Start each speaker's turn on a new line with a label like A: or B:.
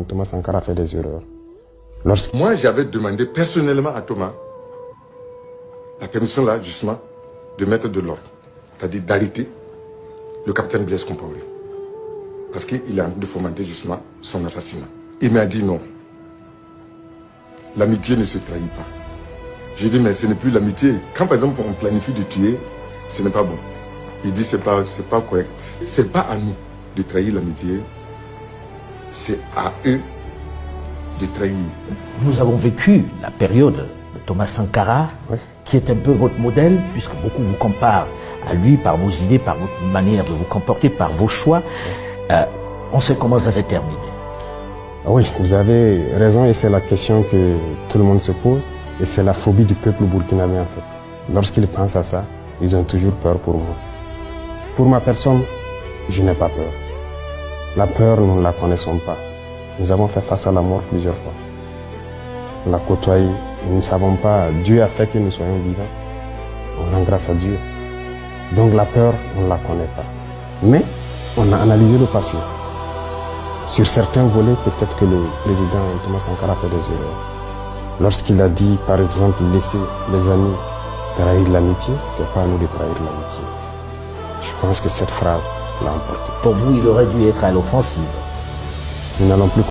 A: Thomas Sankara a fait des erreurs.
B: Moi, j'avais demandé personnellement à Thomas la permission là, justement, de mettre de l'ordre, c'est-à-dire d'arrêter le capitaine Blaise Compaoré. Parce qu'il a de fomenter justement son assassinat. Il m'a dit non. L'amitié ne se trahit pas. J'ai dit mais ce n'est plus l'amitié. Quand par exemple on planifie de tuer, ce n'est pas bon. Il dit c'est pas correct. C'est pas à nous de trahir l'amitié. C'est à eux de trahir.
C: Nous avons vécu la période de Thomas Sankara,
A: oui,
C: qui est un peu votre modèle, puisque beaucoup vous comparent à lui par vos idées, par votre manière de vous comporter, par vos choix. On sait comment ça s'est terminé.
A: Oui, vous avez raison et c'est la question que tout le monde se pose. Et c'est la phobie du peuple burkinabé en fait. Lorsqu'ils pensent à ça, ils ont toujours peur pour moi. Pour ma personne, je n'ai pas peur. La peur, nous ne la connaissons pas. Nous avons fait face à la mort plusieurs fois. On l'a côtoyé. Nous ne savons pas. Dieu a fait que nous soyons vivants. On rend grâce à Dieu. Donc la peur, on ne la connaît pas. Mais on a analysé le passé. Sur certains volets, peut-être que le président Thomas Sankara a fait des erreurs. Lorsqu'il a dit, par exemple, laisser les amis trahir l'amitié, c'est pas à nous de trahir l'amitié. Je pense que cette phrase l'a emporté.
C: Pour vous, il aurait dû être à l'offensive.
A: Nous n'allons plus